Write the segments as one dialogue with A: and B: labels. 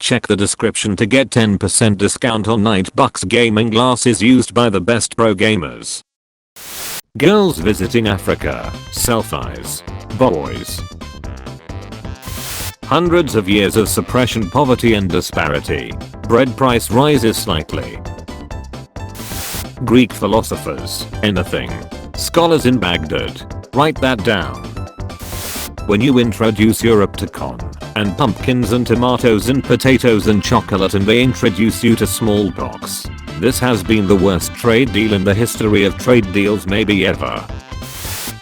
A: Check the description to get 10% discount on Nightbucks gaming glasses used by the best pro gamers. Girls visiting Africa. Selfies. Boys. Hundreds of years of suppression, poverty and disparity. Bread price rises slightly. Greek philosophers. Anything. Scholars in Baghdad. Write that down. When you introduce Europe to corn and pumpkins and tomatoes and potatoes and chocolate and they introduce you to smallpox. This has been the worst trade deal in the history of trade deals maybe ever.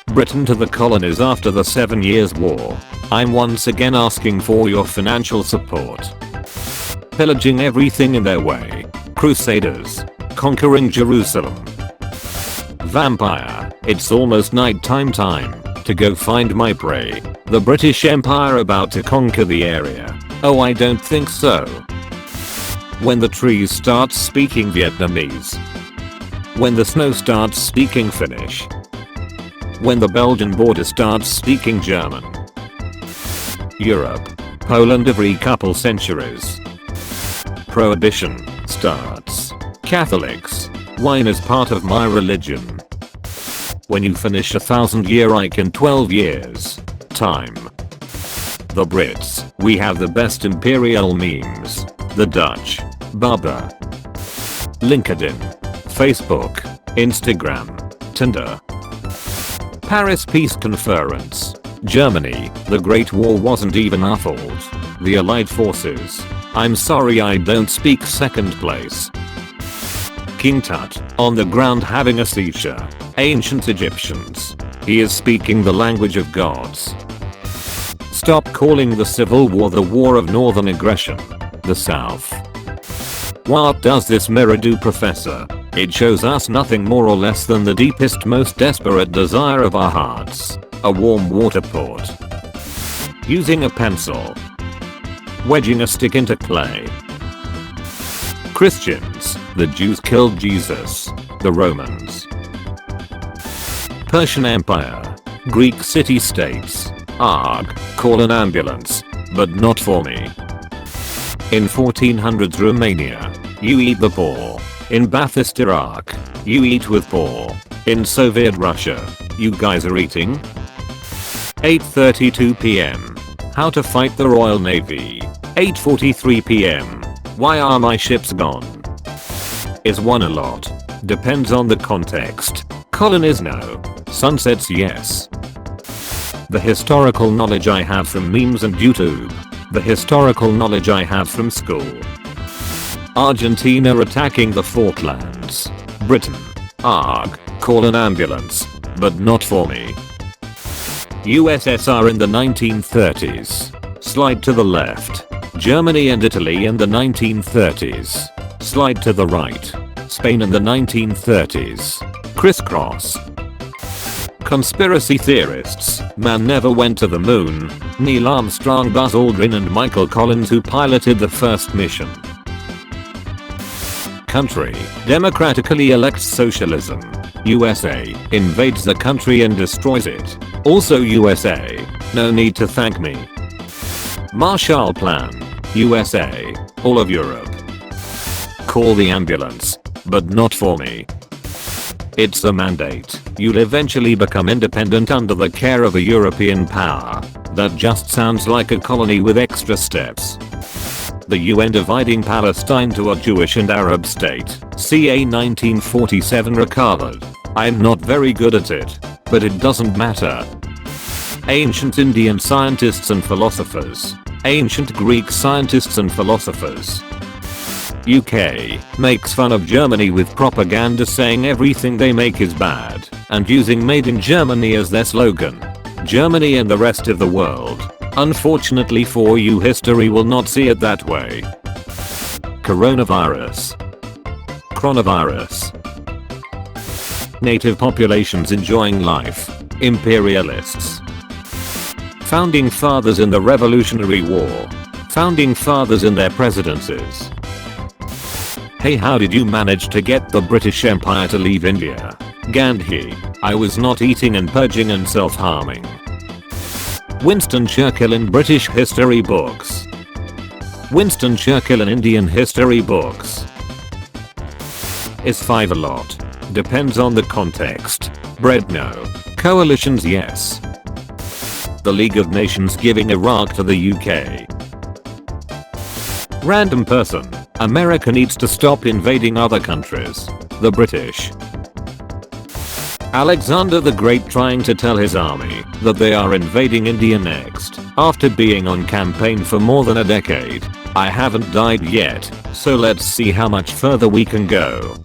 A: Britain to the colonies after the 7 Years' War. I'm once again asking for your financial support. Pillaging everything in their way. Crusaders. Conquering Jerusalem. Vampire. It's almost nighttime time to go find my prey. The British Empire about to conquer the area. Oh, I don't think so. When the trees start speaking Vietnamese. When the snow starts speaking Finnish. When the Belgian border starts speaking German. Europe. Poland every couple centuries. Prohibition starts. Catholics. Wine is part of my religion. When you finish 1,000-year hike in 12 years. Time. The Brits. We have the best imperial memes. The Dutch. Baba. LinkedIn. Facebook. Instagram. Tinder. Paris Peace Conference. Germany. The Great War wasn't even our fault. The Allied forces. I'm sorry I don't speak second place. King Tut. On the ground having a seizure. Ancient Egyptians. He is speaking the language of gods. Stop calling the Civil War the war of northern aggression. The South. What does this mirror do, Professor? It shows us nothing more or less than the deepest, most desperate desire of our hearts. A warm water port. Using a pencil. Wedging a stick into clay. Christians. The Jews killed Jesus. The Romans. Persian Empire. Greek city-states. Arg. Call an ambulance. But not for me. In 1400s Romania. You eat the poor. In Ba'athist Iraq. You eat with poor. In Soviet Russia. You guys are eating? 8:32 PM. How to fight the Royal Navy. 8:43 PM. Why are my ships gone? Is one a lot? Depends on the context. Colonies no. Sunsets yes. The historical knowledge I have from memes and YouTube. The historical knowledge I have from school. Argentina attacking the Falklands. Britain. Arg. Call an ambulance. But not for me. USSR in the 1930s. Slide to the left. Germany and Italy in the 1930s. Slide to the right. Spain in the 1930s. Crisscross. Conspiracy theorists. Man never went to the moon. Neil Armstrong, Buzz Aldrin and Michael Collins who piloted the first mission. Country. Democratically elects socialism. USA. Invades the country and destroys it. Also USA. No need to thank me. Marshall Plan. USA. All of Europe. Call the ambulance. But not for me. It's a mandate. You'll eventually become independent under the care of a European power. That just sounds like a colony with extra steps. The UN dividing Palestine to a Jewish and Arab state. CA 1947 recovered. I'm not very good at it. But it doesn't matter. Ancient Indian scientists and philosophers. Ancient Greek scientists and philosophers. UK makes fun of Germany with propaganda saying everything they make is bad and using Made in Germany as their slogan. Germany and the rest of the world. Unfortunately for you, history will not see it that way. Coronavirus. Coronavirus. Native populations enjoying life. Imperialists. Founding fathers in the Revolutionary War. Founding fathers in their presidencies. Hey, how did you manage to get the British Empire to leave India? Gandhi. I was not eating and purging and self-harming. Winston Churchill in British history books. Winston Churchill in Indian history books. Is 5 a lot? Depends on the context. Bread no. Coalitions yes. The League of Nations giving Iraq to the UK. Random person. America needs to stop invading other countries. The British. Alexander the Great trying to tell his army that they are invading India next after being on campaign for more than a decade. I haven't died yet, so let's see how much further we can go.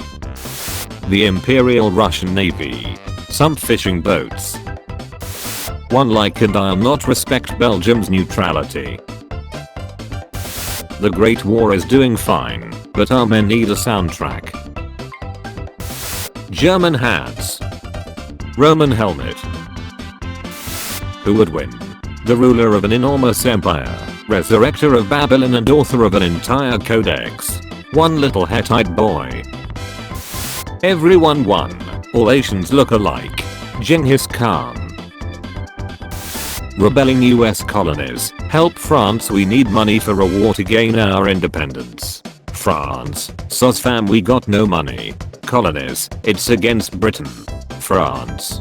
A: The Imperial Russian Navy. Some fishing boats. One like and I'll not respect Belgium's neutrality. The Great War is doing fine, but our men need a soundtrack. German hats. Roman helmet. Who would win? The ruler of an enormous empire, resurrector of Babylon and author of an entire codex. One little Hittite boy. Everyone won. All Asians look alike. Genghis Khan. Rebelling US colonies. Help France, we need money for a war to gain our independence. France. Sos fam, we got no money. Colonies. It's against Britain. France.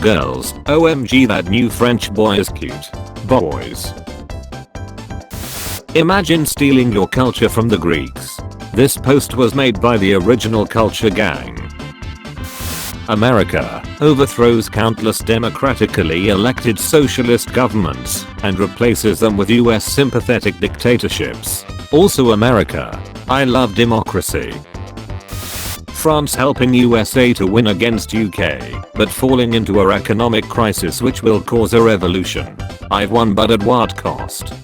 A: Girls. OMG, that new French boy is cute. Boys. Imagine stealing your culture from the Greeks. This post was made by the original culture gang. America overthrows countless democratically elected socialist governments and replaces them with US sympathetic dictatorships. Also America. I love democracy. France helping USA to win against UK, but falling into an economic crisis which will cause a revolution. I've won, but at what cost?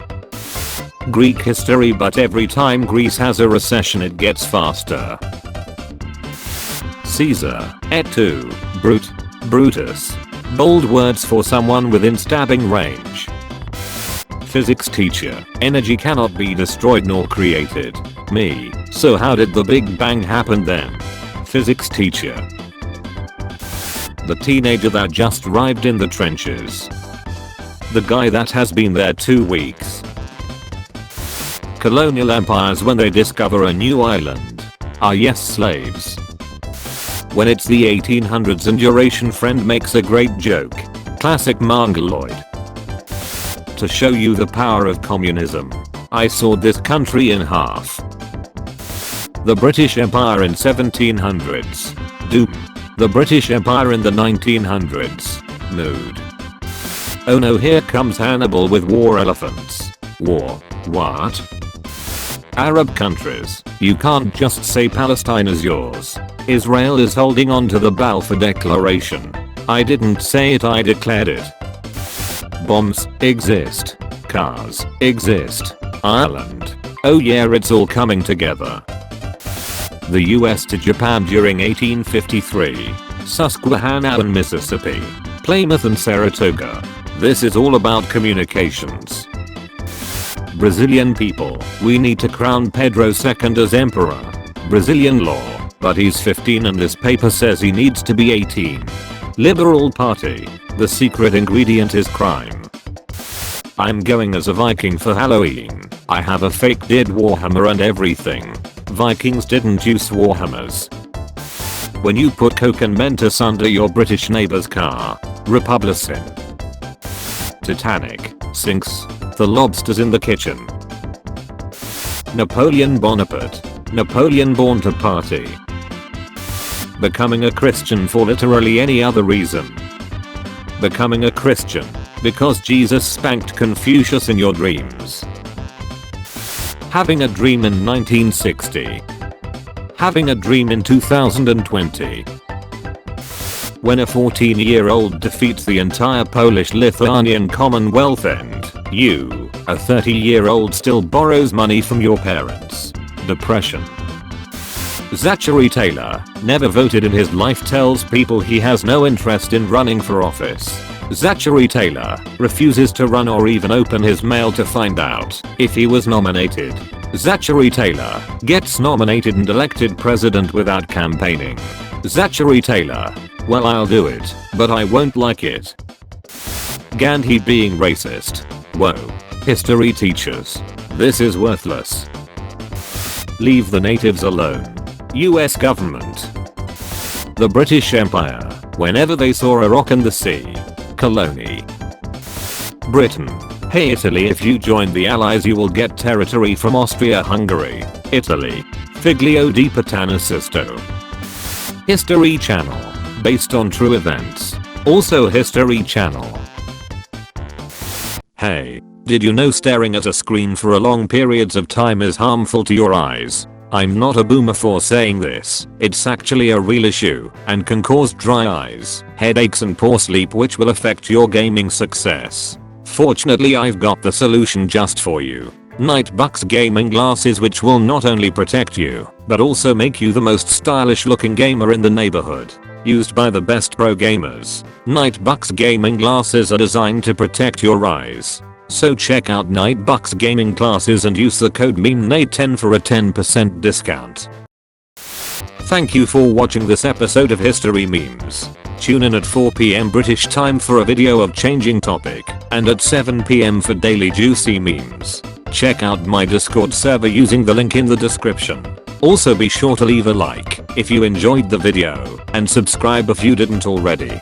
A: Greek history, but every time Greece has a recession it gets faster. Caesar, et tu, brute, Brutus. Bold words for someone within stabbing range. Physics teacher, energy cannot be destroyed nor created. Me, so how did the Big Bang happen then? Physics teacher. The teenager that just arrived in the trenches. The guy that has been there 2 weeks. Colonial empires when they discover a new island. Ah yes, slaves. When it's the 1800s and your Asian friend makes a great joke. Classic mongoloid. To show you the power of communism, I sawed this country in half. The British Empire in 1700s. Doom. The British Empire in the 1900s. Mood. Oh no, here comes Hannibal with war elephants. War. What? Arab countries. You can't just say Palestine is yours. Israel is holding on to the Balfour Declaration. I didn't say it, I declared it. Bombs exist. Cars exist. Ireland. Oh yeah, it's all coming together. The US to Japan during 1853. Susquehanna and Mississippi. Plymouth and Saratoga. This is all about communications. Brazilian people. We need to crown Pedro II as emperor. Brazilian law. But he's 15 and this paper says he needs to be 18. Liberal Party. The secret ingredient is crime. I'm going as a Viking for Halloween. I have a fake dead warhammer and everything. Vikings didn't use warhammers. When you put coke and Mentos under your British neighbor's car. Republican. Titanic sinks. The lobsters in the kitchen. Napoleon Bonaparte. Napoleon born to party. Becoming a Christian for literally any other reason. Becoming a Christian because Jesus spanked Confucius in your dreams. Having a dream in 1960. Having a dream in 2020. When a 14-year-old defeats the entire Polish-Lithuanian Commonwealth and you, a 30-year-old, still borrows money from your parents. Depression. Zachary Taylor, never voted in his life, tells people he has no interest in running for office. Zachary Taylor refuses to run or even open his mail to find out if he was nominated. Zachary Taylor gets nominated and elected president without campaigning. Zachary Taylor, well, I'll do it, but I won't like it. Gandhi being racist. Whoa. History teachers. This is worthless. Leave the natives alone. US government. The British Empire. Whenever they saw a rock in the sea. Colonial. Britain. Hey Italy, if you join the Allies you will get territory from Austria-Hungary. Italy. Figlio di Patana Sisto. History Channel. Based on true events. Also History Channel. Hey, did you know staring at a screen for a long periods of time is harmful to your eyes? I'm not a boomer for saying this, it's actually a real issue and can cause dry eyes, headaches and poor sleep which will affect your gaming success. Fortunately I've got the solution just for you. Nightbucks gaming glasses which will not only protect you, but also make you the most stylish looking gamer in the neighborhood. Used by the best pro gamers, Nightbucks gaming glasses are designed to protect your eyes. So check out Nightbucks gaming glasses and use the code MEME10 for a 10% discount. Thank you for watching this episode of History Memes. Tune in at 4 PM British time for a video of changing topic, and at 7 PM for daily juicy memes. Check out my Discord server using the link in the description. Also be sure to leave a like if you enjoyed the video, and subscribe if you didn't already.